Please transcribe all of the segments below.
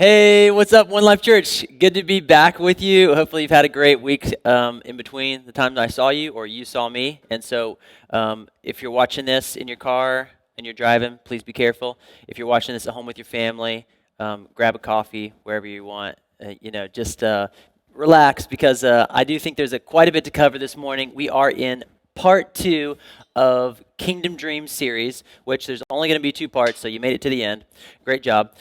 Hey, what's up, One Life Church? Good to be back with you. Hopefully, you've had a great week in between the time that I saw you or you saw me. And so, if you're watching this in your car and you're driving, please be careful. If you're watching this at home with your family, grab a coffee wherever you want. Just relax because I do think there's quite a bit to cover this morning. We are in part 2 of Kingdom Dreams series, which there's only going to be 2 parts, so you made it to the end. Great job.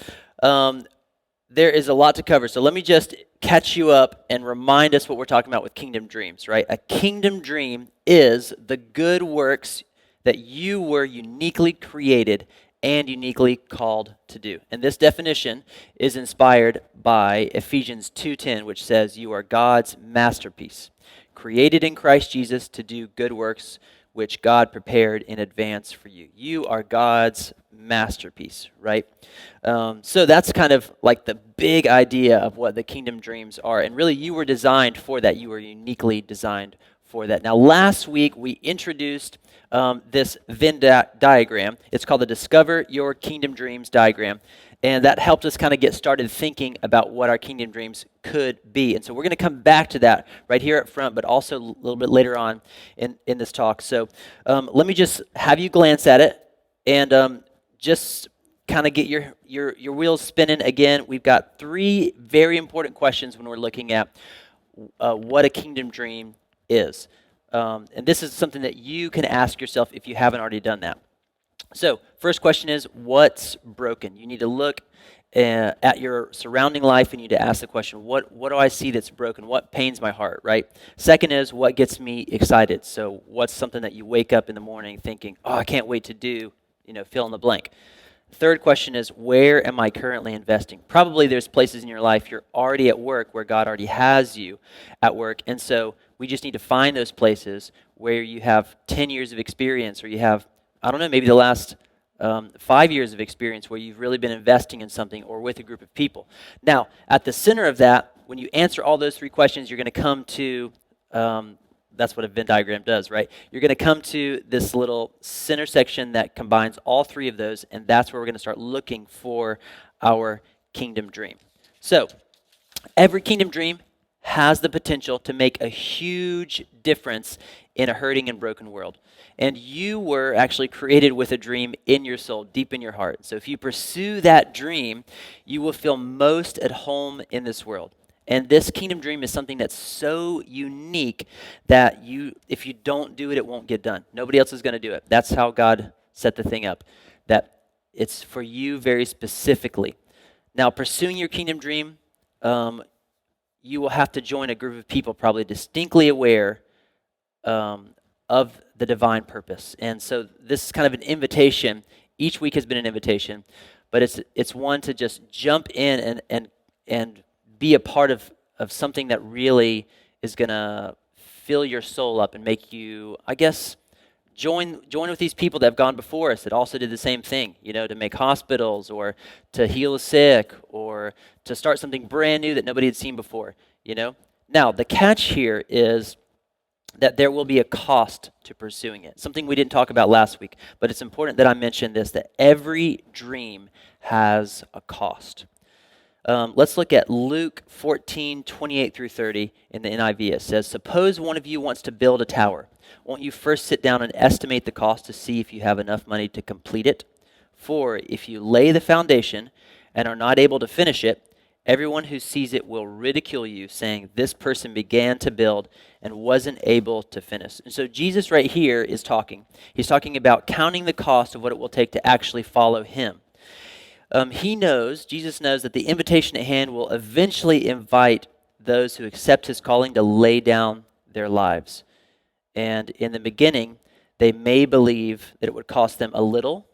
There is a lot to cover, so let me just catch you up and remind us what we're talking about with kingdom dreams, right? A kingdom dream is the good works that you were uniquely created and uniquely called to do. And this definition is inspired by Ephesians 2:10, which says, "You are God's masterpiece, created in Christ Jesus to do good works which God prepared in advance for you." You are God's masterpiece, right? So that's kind of like the big idea of what the kingdom dreams are. And really, you were designed for that. You were uniquely designed for that. Now, last week, we introduced this Venn diagram. It's called the Discover Your Kingdom Dreams diagram. And that helped us kind of get started thinking about what our kingdom dreams could be. And so we're going to come back to that right here up front, but also a little bit later on in this talk. So let me just have you glance at it and just kind of get your wheels spinning again. We've got 3 very important questions when we're looking at what a kingdom dream is. And this is something that you can ask yourself if you haven't already done that. So, first question is, what's broken? You need to look at your surrounding life and you need to ask the question, what do I see that's broken? What pains my heart, right? Second is, what gets me excited? So, what's something that you wake up in the morning thinking, oh, I can't wait to do, fill in the blank. Third question is, where am I currently investing? Probably there's places in your life you're already at work where God already has you at work. And so we just need to find those places where you have 10 years of experience or you have, I don't know, maybe the last 5 years of experience where you've really been investing in something or with a group of people. Now, at the center of that, when you answer all those 3 questions, you're going to come to, that's what a Venn diagram does, right? You're going to come to this little center section that combines all 3 of those, and that's where we're going to start looking for our kingdom dream. So, every kingdom dream has the potential to make a huge difference in a hurting and broken world. And you were actually created with a dream in your soul, deep in your heart. So if you pursue that dream, you will feel most at home in this world. And this kingdom dream is something that's so unique that if you don't do it, it won't get done. Nobody else is going to do it. That's how God set the thing up, that it's for you very specifically. Now, pursuing your kingdom dream, you will have to join a group of people probably distinctly aware of the divine purpose. And so this is kind of an invitation. Each week has been an invitation, but it's one to just jump in and be a part of something that really is going to fill your soul up and make you, I guess, join with these people that have gone before us that also did the same thing, to make hospitals or to heal the sick or to start something brand new that nobody had seen before, Now, the catch here is that there will be a cost to pursuing it. Something we didn't talk about last week, but it's important that I mention this, that every dream has a cost. Let's look at Luke 14:28 through 30 in the NIV. It says, "Suppose one of you wants to build a tower. Won't you first sit down and estimate the cost to see if you have enough money to complete it? For if you lay the foundation and are not able to finish it, everyone who sees it will ridicule you, saying, 'This person began to build and wasn't able to finish.'" And so Jesus right here is talking. He's talking about counting the cost of what it will take to actually follow him. Jesus knows that the invitation at hand will eventually invite those who accept his calling to lay down their lives. And in the beginning, they may believe that it would cost them a little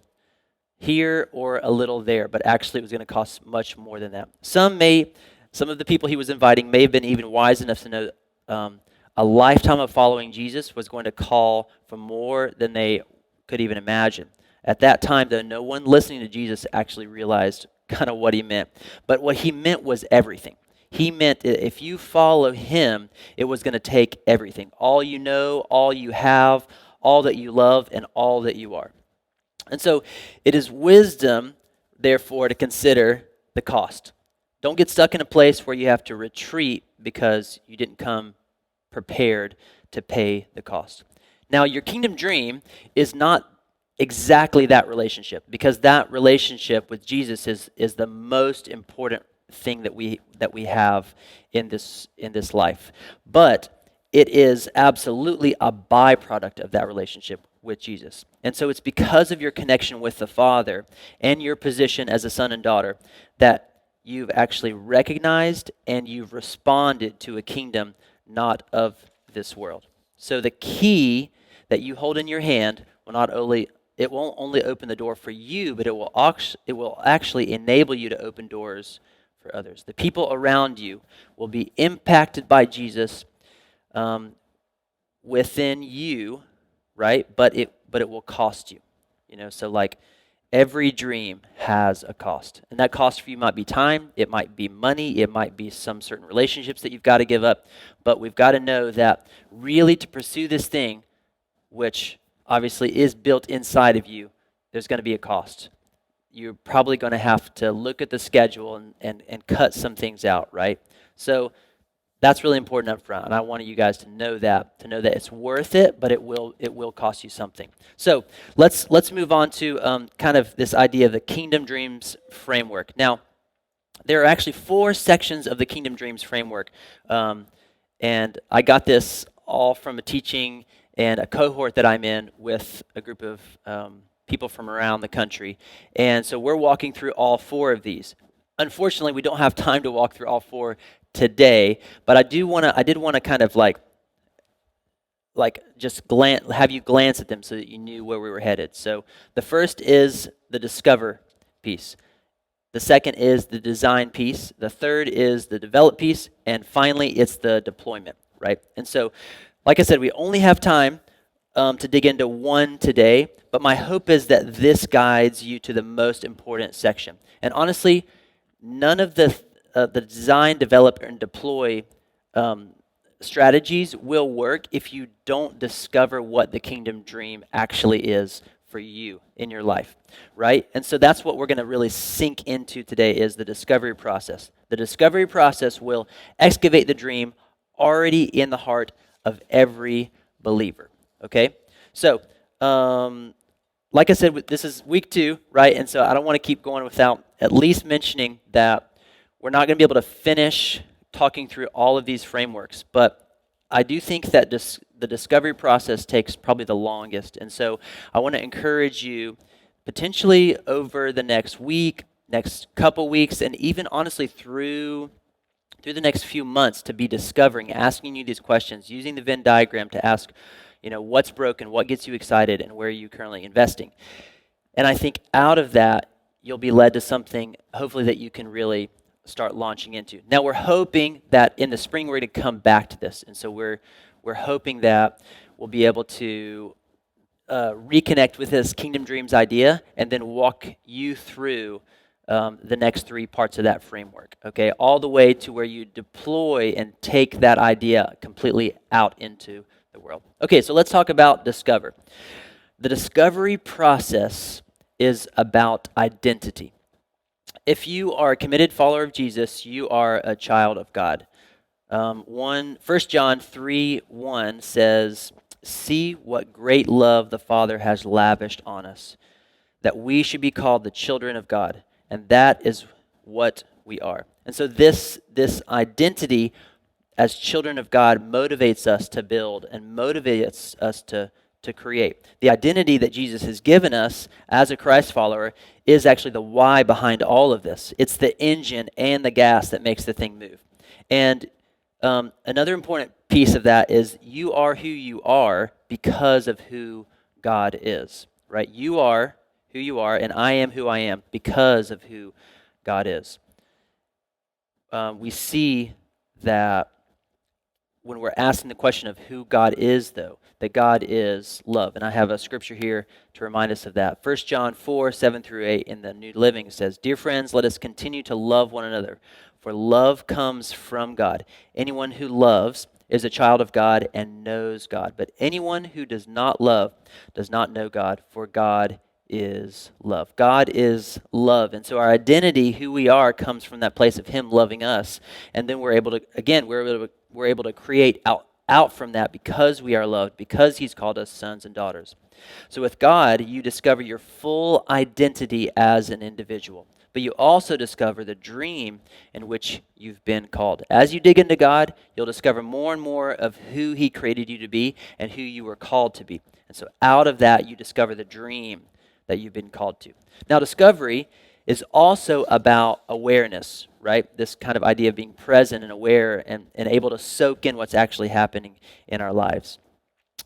here or a little there, but actually it was going to cost much more than that. Some of the people he was inviting may have been even wise enough to know a lifetime of following Jesus was going to call for more than they could even imagine. At that time, though, no one listening to Jesus actually realized kind of what he meant. But what he meant was everything. He meant if you follow him, it was going to take everything. All you know, all you have, all that you love, and all that you are. And so it is wisdom, therefore, to consider the cost. Don't get stuck in a place where you have to retreat because you didn't come prepared to pay the cost. Now, your kingdom dream is not exactly that relationship, because that relationship with Jesus is the most important thing that we have in this life. But it is absolutely a byproduct of that relationship with Jesus. And so it's because of your connection with the Father and your position as a son and daughter that you've actually recognized and you've responded to a kingdom not of this world. So the key that you hold in your hand will not only it won't only open the door for you, but it will actually enable you to open doors for others. The people around you will be impacted by Jesus within you, right? But it will cost you. So like every dream has a cost. And that cost for you might be time, it might be money, it might be some certain relationships that you've got to give up. But we've got to know that really to pursue this thing, which obviously is built inside of you, there's going to be a cost. You're probably going to have to look at the schedule and cut some things out, right? So that's really important up front, and I wanted you guys to know that it's worth it, but it will cost you something. So let's move on to kind of this idea of the Kingdom Dreams framework. Now, there are actually 4 sections of the Kingdom Dreams framework, and I got this all from a teaching and a cohort that I'm in with a group of people from around the country. And so we're walking through all 4 of these. Unfortunately, we don't have time to walk through all 4 today, but I did want to kind of like just have you glance at them so that you knew where we were headed. So the first is the discover piece. The second is the design piece. The third is the develop piece. And finally, it's the deployment, right? And so, like I said, we only have time to dig into one today, but my hope is that this guides you to the most important section. And honestly, none of the design, develop, and deploy strategies will work if you don't discover what the kingdom dream actually is for you in your life, right? And so that's what we're going to really sink into today is the discovery process. The discovery process will excavate the dream already in the heart of every believer, okay? So, like I said, this is week 2, right? And so I don't want to keep going without at least mentioning that we're not going to be able to finish talking through all of these frameworks, but I do think that the discovery process takes probably the longest. And so I want to encourage you potentially over the next week, next couple weeks, and even honestly through the next few months to be discovering, asking you these questions, using the Venn diagram to ask, what's broken, what gets you excited, and where are you currently investing. And I think out of that, you'll be led to something, hopefully, that you can really start launching into. Now, we're hoping that in the spring, we're going to come back to this. And so we're hoping that we'll be able to reconnect with this Kingdom Dreams idea and then walk you through the next 3 parts of that framework, okay? All the way to where you deploy and take that idea completely out into the world. Okay, so let's talk about discover. The discovery process is about identity. If you are a committed follower of Jesus, you are a child of God. 1 John 3:1 says, "See what great love the Father has lavished on us, that we should be called the children of God." And that is what we are. And so this identity as children of God motivates us to build and motivates us to create. The identity that Jesus has given us as a Christ follower is actually the why behind all of this. It's the engine and the gas that makes the thing move. And another important piece of that is you are who you are because of who God is, right? You are who you are, and I am who I am because of who God is. We see that when we're asking the question of who God is, though, that God is love. And I have a scripture here to remind us of that. 1 John 4:7-8 in the New Living says, "Dear friends, let us continue to love one another, for love comes from God. Anyone who loves is a child of God and knows God. But anyone who does not love does not know God, for God is love. God is love. And so our identity, who we are, comes from that place of him loving us. And then we're able to, again, we're able to create out from that because we are loved, because he's called us sons and daughters. So with God, you discover your full identity as an individual, but you also discover the dream in which you've been called. As you dig into God, you'll discover more and more of who he created you to be and who you were called to be. And so out of that, you discover the dream that you've been called to. Now, discovery is also about awareness, right? This kind of idea of being present and aware and able to soak in what's actually happening in our lives.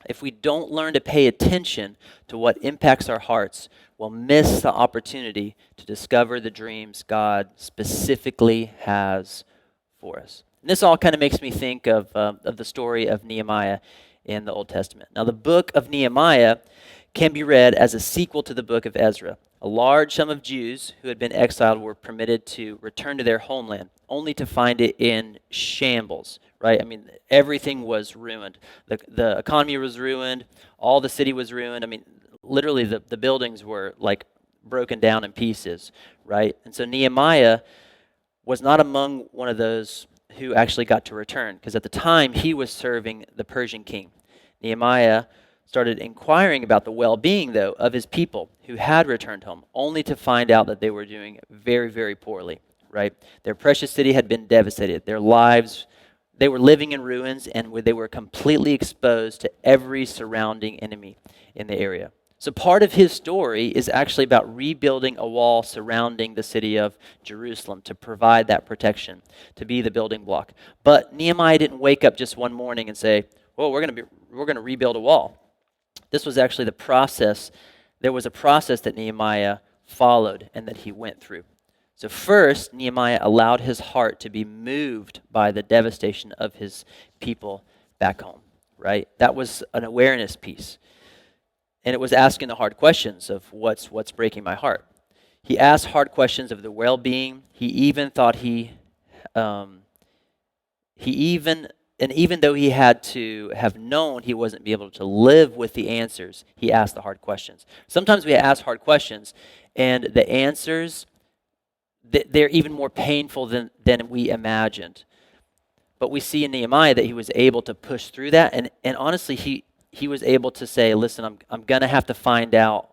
If we don't learn to pay attention to what impacts our hearts, we'll miss the opportunity to discover the dreams God specifically has for us. And this all kind of makes me think of the story of Nehemiah in the Old Testament. Now, the book of Nehemiah can be read as a sequel to the book of Ezra. A large sum of Jews who had been exiled were permitted to return to their homeland, only to find it in shambles, right? I mean, everything was ruined. The economy was ruined. All the city was ruined. I mean, literally the buildings were like broken down in pieces, right? And so Nehemiah was not among one of those who actually got to return, because at the time he was serving the Persian king. Nehemiah started inquiring about the well-being, though, of his people who had returned home, only to find out that they were doing very, very poorly, right? Their precious city had been devastated. Their lives, they were living in ruins, and they were completely exposed to every surrounding enemy in the area. So part of his story is actually about rebuilding a wall surrounding the city of Jerusalem to provide that protection, to be the building block. But Nehemiah didn't wake up just one morning and say, well, we're going to rebuild a wall. This was actually the process. There was a process that Nehemiah followed and that he went through. So first, Nehemiah allowed his heart to be moved by the devastation of his people back home, right? That was an awareness piece. And it was asking the hard questions of what's breaking my heart. He asked hard questions of the well-being. He even thought even though he had to have known he wasn't be able to live with the answers, he asked the hard questions. Sometimes we ask hard questions, and the answers, they're even more painful than we imagined. But we see in Nehemiah that he was able to push through that, and honestly, he was able to say, listen, I'm going to have to find out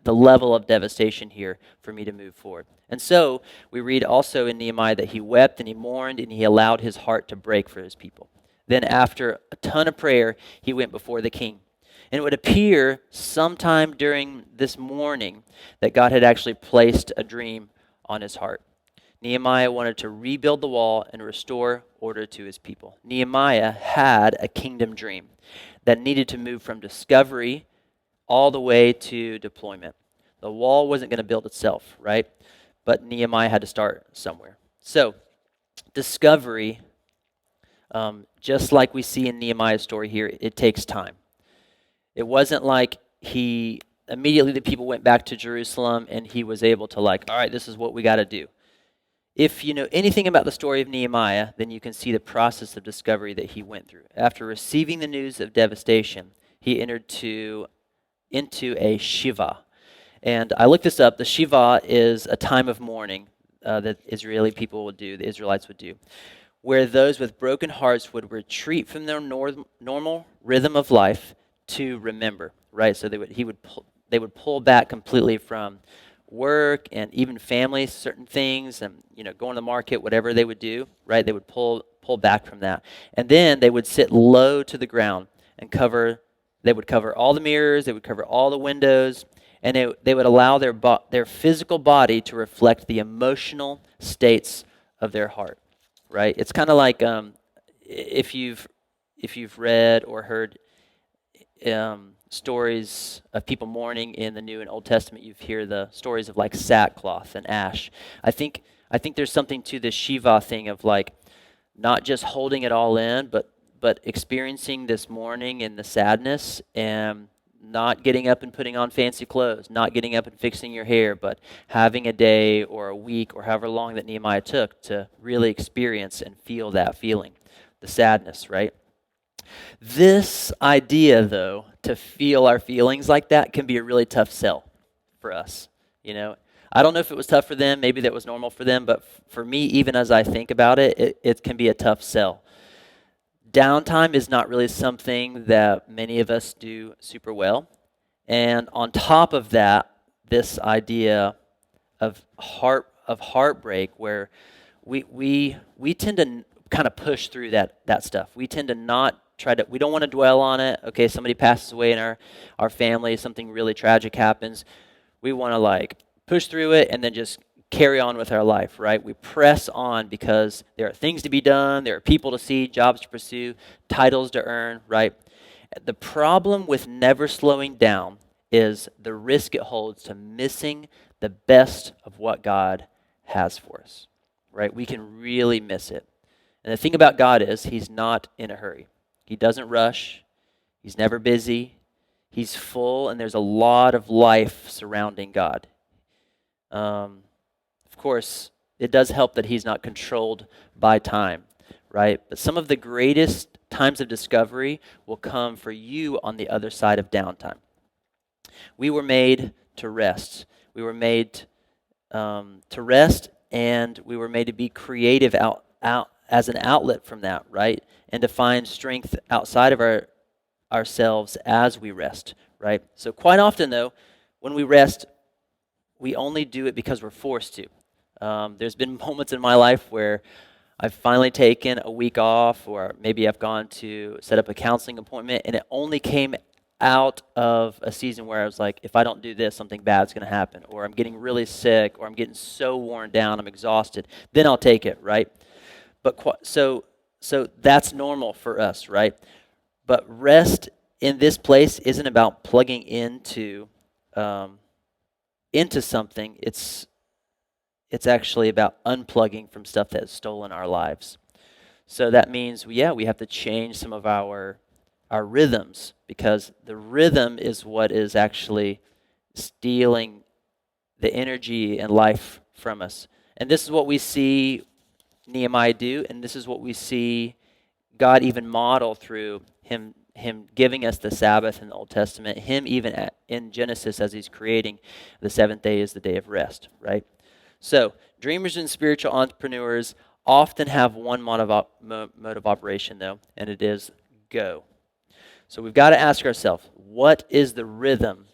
the level of devastation here for me to move forward. And so we read also in Nehemiah that he wept and he mourned and he allowed his heart to break for his people. Then after a ton of prayer, he went before the king. And it would appear sometime during this mourning that God had actually placed a dream on his heart. Nehemiah wanted to rebuild the wall and restore order to his people. Nehemiah had a kingdom dream that needed to move from discovery all the way to deployment. The wall wasn't going to build itself, right? But Nehemiah had to start somewhere. So, discovery, just like we see in Nehemiah's story here, it takes time. It wasn't like immediately the people went back to Jerusalem and he was able to all right, this is what we got to do. If you know anything about the story of Nehemiah, then you can see the process of discovery that he went through. After receiving the news of devastation, he entered into a Shiva. And I looked this up. The Shiva is a time of mourning that Israeli people would do, the Israelites would do, where those with broken hearts would retreat from their normal rhythm of life to remember, right? So they would pull back completely from work and even family, certain things, and going to the market, whatever they would do, right? They would pull back from that. And then they would sit low to the ground and they would cover all the mirrors, they would cover all the windows, and they would allow their physical body to reflect the emotional states of their heart, right? It's kind of like if you've read or heard stories of people mourning in the New and Old Testament, you hear the stories of sackcloth and ash. I think there's something to this Shiva thing of not just holding it all in, but experiencing this mourning and the sadness, and not getting up and putting on fancy clothes, not getting up and fixing your hair, but having a day or a week or however long that Nehemiah took to really experience and feel that feeling, the sadness, right? This idea, though, to feel our feelings like that can be a really tough sell, for us. You know, I don't know if it was tough for them. Maybe that was normal for them. But for me, even as I think about it, it can be a tough sell. Downtime is not really something that many of us do super well. And on top of that, this idea of heartbreak, where we tend to kind of push through that stuff. We tend to not try to. We don't want to dwell on it. Okay, somebody passes away in our family, something really tragic happens. We want to like push through it and then just carry on with our life, right? We press on because there are things to be done, there are people to see, jobs to pursue, titles to earn, right? The problem with never slowing down is the risk it holds to missing the best of what God has for us, right? We can really miss it. And the thing about God is he's not in a hurry. He doesn't rush. He's never busy. He's full, and there's a lot of life surrounding God. Of course, it does help that he's not controlled by time, right? But some of the greatest times of discovery will come for you on the other side of downtime. We were made to rest. We were made to rest, and we were made to be creative out as an outlet from that, right? And to find strength outside of ourselves as we rest, right? So quite often, though, when we rest, we only do it because we're forced to. There's been moments in my life where I've finally taken a week off, or maybe I've gone to set up a counseling appointment, and it only came out of a season where I was like, if I don't do this, something bad's going to happen, or I'm getting really sick, or I'm getting so worn down, I'm exhausted. Then I'll take it, right? But so that's normal for us, right? But rest in this place isn't about plugging into something. It's actually about unplugging from stuff that has stolen our lives. So that means, we have to change some of our rhythms, because the rhythm is what is actually stealing the energy and life from us. And this is what we see Nehemiah do, and this is what we see God even model through him giving us the Sabbath in the Old Testament, him even in Genesis as he's creating the seventh day is the day of rest, right? So dreamers and spiritual entrepreneurs often have one mode of operation, though, and it is go. So we've got to ask ourselves, what is the rhythm?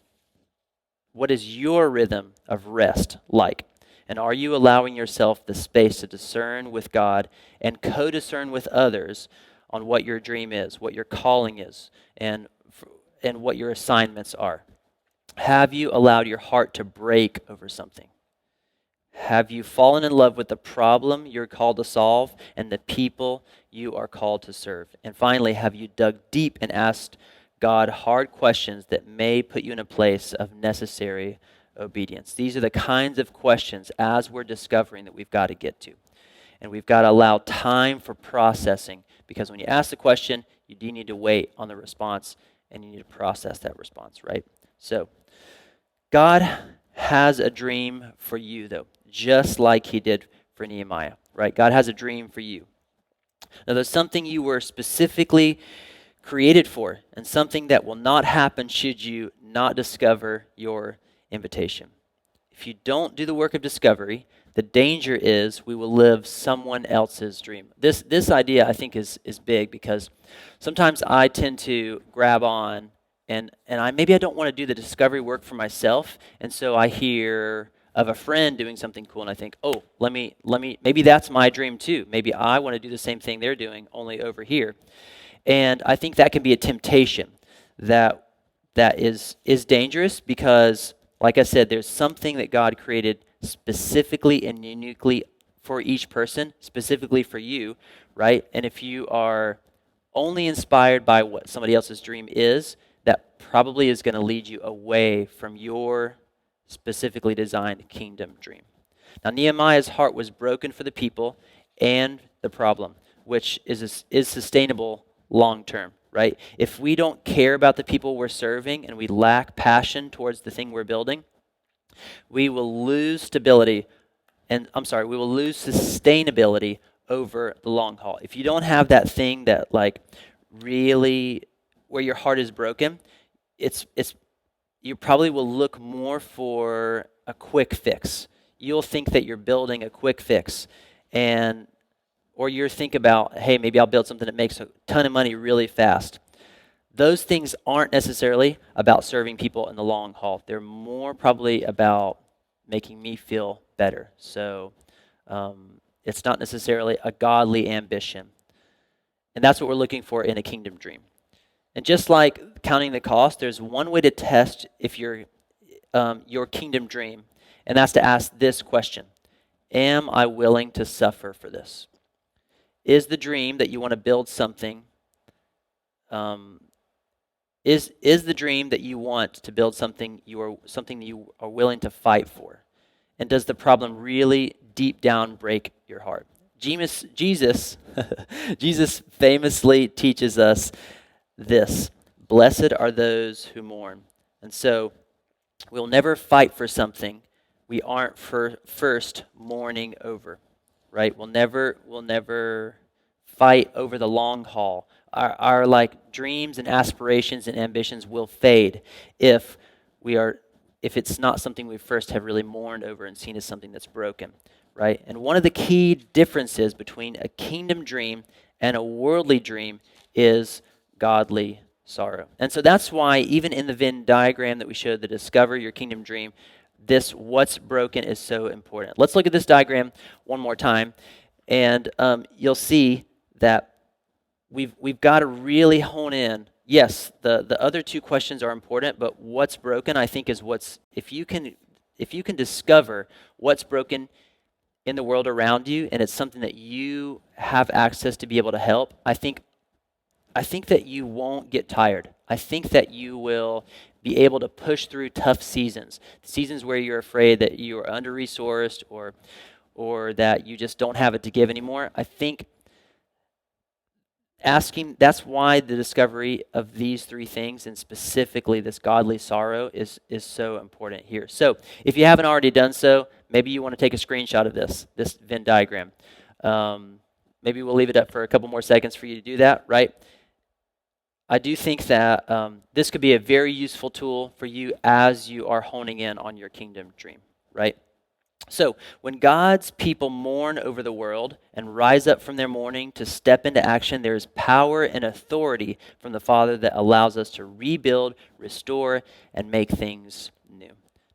What is your rhythm of rest like? And are you allowing yourself the space to discern with God and co-discern with others on what your dream is, what your calling is, and what your assignments are? Have you allowed your heart to break over something? Have you fallen in love with the problem you're called to solve and the people you are called to serve? And finally, have you dug deep and asked God hard questions that may put you in a place of necessary obedience? These are the kinds of questions, as we're discovering, that we've got to get to. And we've got to allow time for processing, because when you ask the question, you do need to wait on the response, and you need to process that response, right? So, God has a dream for you, though, just like he did for Nehemiah, right? God has a dream for you. Now, there's something you were specifically created for, and something that will not happen should you not discover your invitation. If you don't do the work of discovery, the danger is we will live someone else's dream. This idea, I think, is big, because sometimes I tend to grab on and maybe I don't want to do the discovery work for myself, and so I hear of a friend doing something cool, and I think, oh, let me, maybe that's my dream too. Maybe I want to do the same thing they're doing, only over here. And I think that can be a temptation that is dangerous, because, like I said, there's something that God created specifically and uniquely for each person, specifically for you, right? And if you are only inspired by what somebody else's dream is, that probably is going to lead you away from your specifically designed kingdom dream. Now, Nehemiah's heart was broken for the people and the problem, which is sustainable long term, right? If we don't care about the people we're serving and we lack passion towards the thing we're building, we will lose stability, we will lose sustainability over the long haul. If you don't have that thing that, like, really, where your heart is broken, you probably will look more for a quick fix. You'll think that you're building a quick fix, and or you're thinking about, hey, maybe I'll build something that makes a ton of money really fast. Those things aren't necessarily about serving people in the long haul. They're more probably about making me feel better. So it's not necessarily a godly ambition. And that's what we're looking for in a kingdom dream. And just like counting the cost, there's one way to test if your kingdom dream, and that's to ask this question: am I willing to suffer for this? Is the dream that you want to build something? Is the dream that you want to build something that you are willing to fight for? And does the problem really deep down break your heart? Jesus famously teaches us this: blessed are those who mourn. And so we'll never fight for something we aren't first mourning over, right? We'll never fight over the long haul. Our like dreams and aspirations and ambitions will fade if it's not something we first have really mourned over and seen as something that's broken, right? And one of the key differences between a kingdom dream and a worldly dream is godly sorrow. And so that's why even in the Venn diagram that we showed, the discover your kingdom dream, this what's broken is so important. Let's look at this diagram one more time, and you'll see that we've got to really hone in. Yes, the other two questions are important, but what's broken, I think, is if you can discover what's broken in the world around you, and it's something that you have access to be able to help, I think that you won't get tired. I think that you will be able to push through tough seasons where you're afraid that you are under-resourced or that you just don't have it to give anymore. I think that's why the discovery of these three things, and specifically this godly sorrow, is so important here. So if you haven't already done so, maybe you want to take a screenshot of this Venn diagram. Maybe we'll leave it up for a couple more seconds for you to do that, right? I do think that this could be a very useful tool for you as you are honing in on your kingdom dream, right? So when God's people mourn over the world and rise up from their mourning to step into action, there is power and authority from the Father that allows us to rebuild, restore, and make things new.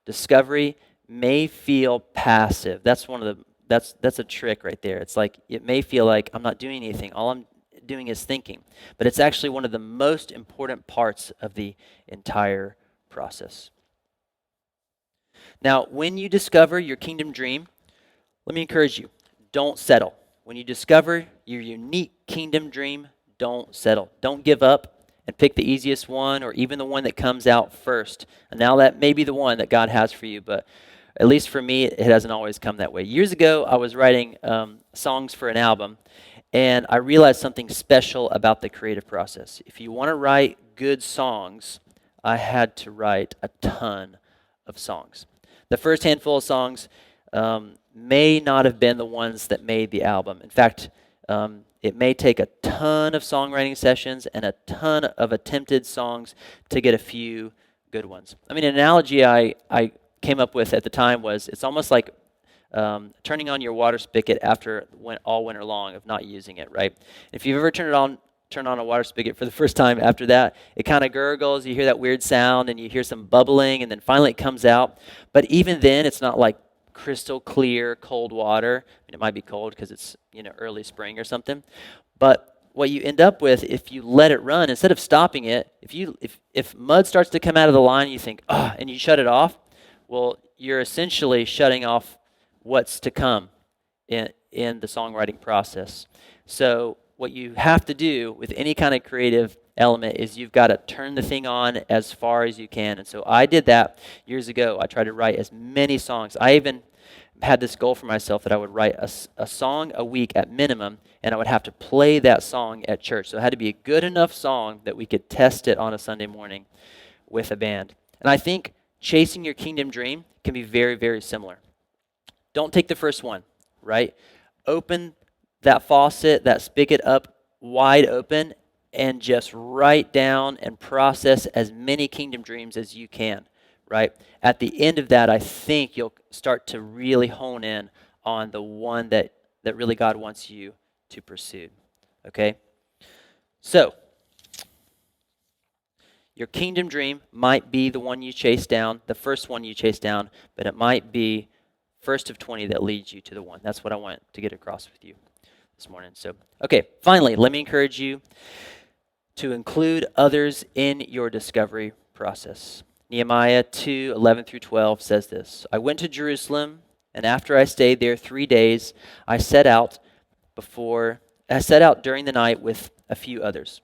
Discovery may feel passive. That's a trick right there. It's like it may feel like I'm not doing anything. All I'm doing is thinking. But it's actually one of the most important parts of the entire process. Now, when you discover your kingdom dream, let me encourage you, don't settle. When you discover your unique kingdom dream, don't settle. Don't give up and pick the easiest one or even the one that comes out first. And now that may be the one that God has for you, but at least for me, it hasn't always come that way. Years ago, I was writing songs for an album, and I realized something special about the creative process. If you want to write good songs, I had to write a ton of songs. The first handful of songs may not have been the ones that made the album. In fact, it may take a ton of songwriting sessions and a ton of attempted songs to get a few good ones. I mean, an analogy I came up with at the time was it's almost like turning on your water spigot after all winter long of not using it, right? If you've ever turn on a water spigot for the first time after that, it kind of gurgles, you hear that weird sound, and you hear some bubbling, and then finally it comes out. But even then, it's not like crystal clear, cold water. I mean, it might be cold because it's early spring or something. But what you end up with, if you let it run, instead of stopping it, if mud starts to come out of the line, you think, and you shut it off, well, you're essentially shutting off what's to come in the songwriting process. So what you have to do with any kind of creative element is you've got to turn the thing on as far as you can. And so I did that years ago. I tried to write as many songs. I even had this goal for myself that I would write a song a week at minimum, and I would have to play that song at church. So it had to be a good enough song that we could test it on a Sunday morning with a band. And I think chasing your kingdom dream can be very, very similar. Don't take the first one, right? Open that faucet, that spigot up wide open, and just write down and process as many kingdom dreams as you can, right? At the end of that, I think you'll start to really hone in on the one that really God wants you to pursue, okay? So, your kingdom dream might be the one you chase down, the first one you chase down, but it might be first of 20 that leads you to the one. That's what I want to get across with you this morning. So, okay, finally, let me encourage you to include others in your discovery process. Nehemiah 2:11 through 12 says this: I went to Jerusalem, and after I stayed there 3 days, I set out during the night with a few others.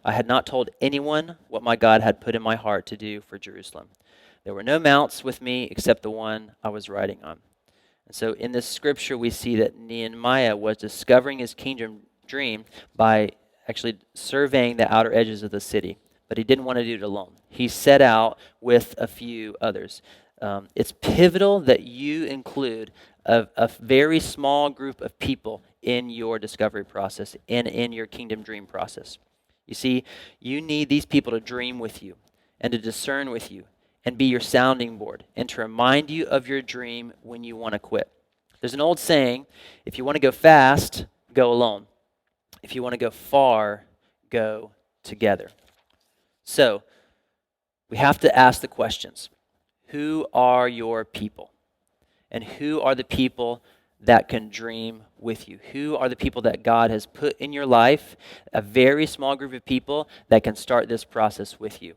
I had not told anyone what my God had put in my heart to do for Jerusalem. There were no mounts with me except the one I was riding on. And so in this scripture, we see that Nehemiah was discovering his kingdom dream by actually surveying the outer edges of the city, but he didn't want to do it alone. He set out with a few others. It's pivotal that you include a very small group of people in your discovery process and in your kingdom dream process. You see, you need these people to dream with you and to discern with you and be your sounding board and to remind you of your dream when you want to quit. There's an old saying, if you want to go fast, go alone. If you want to go far, go together. So, we have to ask the questions. Who are your people? And who are the people that can dream with you? Who are the people that God has put in your life? A very small group of people that can start this process with you.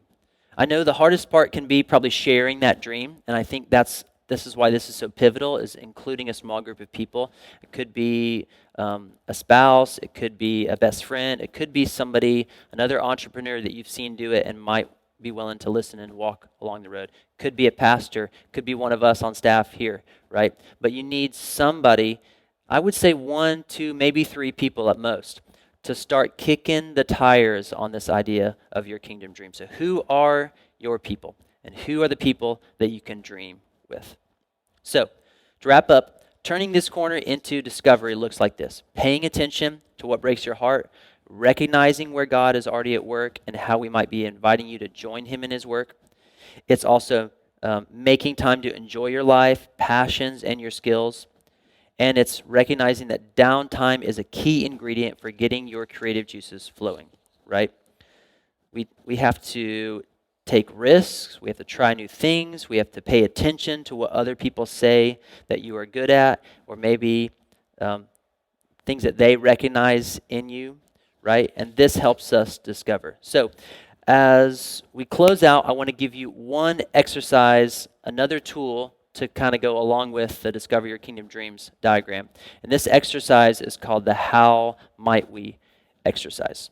I know the hardest part can be probably sharing that dream, and I think this is why this is so pivotal, is including a small group of people. It could be a spouse, it could be a best friend, it could be somebody, another entrepreneur that you've seen do it and might be willing to listen and walk along the road. Could be a pastor, could be one of us on staff here, right? But you need somebody, I would say 1, 2, maybe 3 people at most, to start kicking the tires on this idea of your kingdom dream. So who are your people? And who are the people that you can dream with? So, to wrap up, turning this corner into discovery looks like this: paying attention to what breaks your heart, recognizing where God is already at work and how we might be inviting you to join him in his work. It's also making time to enjoy your life, passions, and your skills. And it's recognizing that downtime is a key ingredient for getting your creative juices flowing, right? We have to take risks. We have to try new things. We have to pay attention to what other people say that you are good at, or maybe things that they recognize in you, right? And this helps us discover. So as we close out, I want to give you one exercise, another tool to kind of go along with the Discover Your Kingdom Dreams diagram. And this exercise is called the How Might We exercise.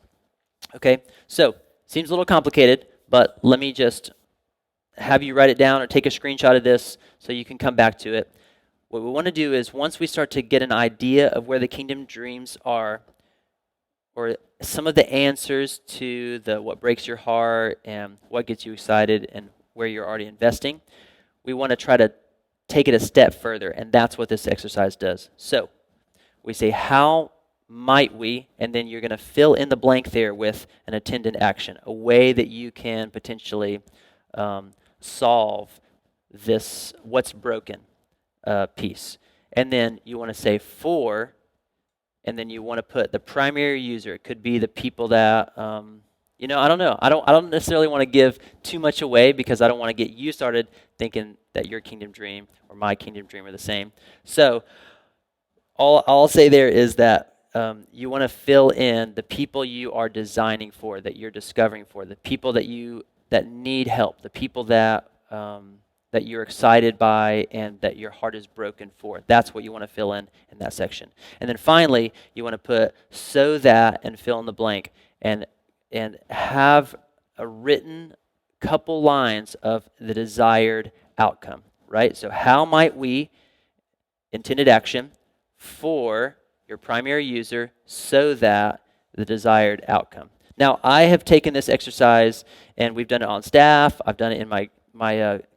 Okay, so seems a little complicated, but let me just have you write it down or take a screenshot of this so you can come back to it. What we want to do is, once we start to get an idea of where the kingdom dreams are, or some of the answers to the what breaks your heart and what gets you excited and where you're already investing, we want to try to take it a step further, and that's what this exercise does. So we say, how might we, and then you're going to fill in the blank there with an attendant action, a way that you can potentially solve this what's broken piece. And then you want to say for, and then you want to put the primary user. It could be the people that, I don't know. I don't necessarily want to give too much away because I don't want to get you started thinking that your kingdom dream or my kingdom dream are the same. So all I'll say there is that you want to fill in the people you are designing for, that you're discovering for, the people that need help, the people that you're excited by and that your heart is broken for. That's what you want to fill in that section. And then finally, you want to put so that and fill in the blank and have a written couple lines of the desired outcome, right? So how might we, intended action, for your primary user so that the desired outcome. Now, I have taken this exercise and we've done it on staff. I've done it in my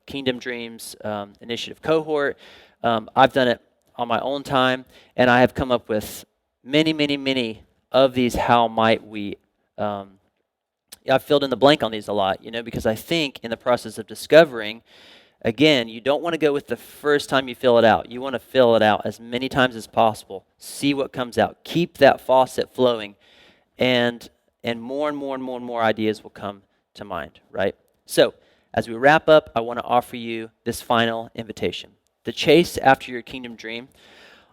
Kingdom Dreams initiative cohort. I've done it on my own time, and I have come up with many, many, many of these how might we I've filled in the blank on these a lot, because I think in the process of discovering, again, you don't want to go with the first time you fill it out. You want to fill it out as many times as possible. See what comes out. Keep that faucet flowing, and more and more and more and more ideas will come to mind, right? So, as we wrap up, I want to offer you this final invitation. The chase after your kingdom dream,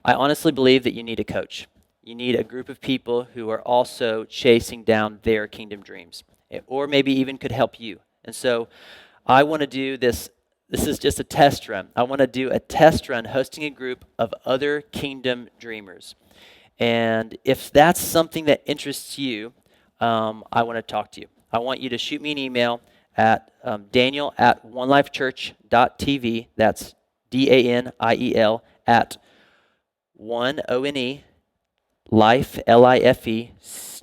I honestly believe that you need a coach. You need a group of people who are also chasing down their kingdom dreams, or maybe even could help you. And so I want to do this. This is just a test run. I want to do a test run hosting a group of other kingdom dreamers. And if that's something that interests you, I want to talk to you. I want you to shoot me an email at daniel@onelifechurch.tv. That's DANIEL at 1ONE life, LIFE,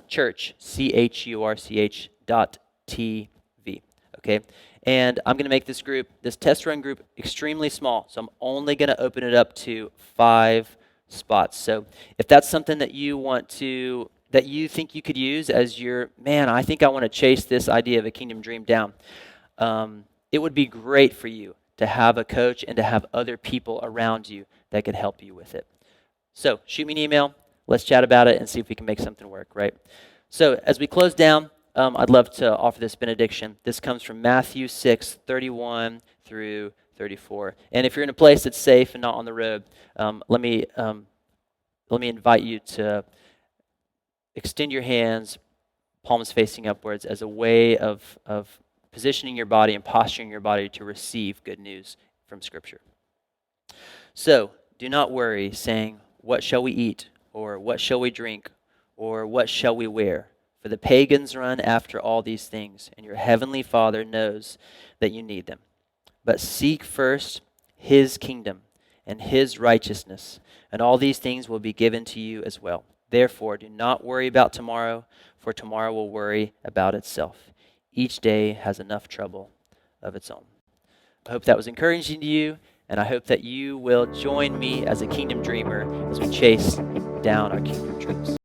church, CHURCH.TV. Okay? And I'm going to make this test run group, extremely small. So I'm only going to open it up to 5 spots. So if that's something that you think you could use as I think I want to chase this idea of a kingdom dream down. It would be great for you to have a coach and to have other people around you that could help you with it. So shoot me an email. Let's chat about it and see if we can make something work, right? So as we close down, I'd love to offer this benediction. This comes from Matthew 6:31 through 34. And if you're in a place that's safe and not on the road, let me invite you to extend your hands, palms facing upwards, as a way of positioning your body and posturing your body to receive good news from Scripture. So do not worry, saying, "What shall we eat?" or "What shall we drink?" or "What shall we wear?" For the pagans run after all these things, and your heavenly Father knows that you need them. But seek first His kingdom and His righteousness, and all these things will be given to you as well. Therefore, do not worry about tomorrow, for tomorrow will worry about itself. Each day has enough trouble of its own. I hope that was encouraging to you, and I hope that you will join me as a kingdom dreamer as we chase down our kingdom dreams.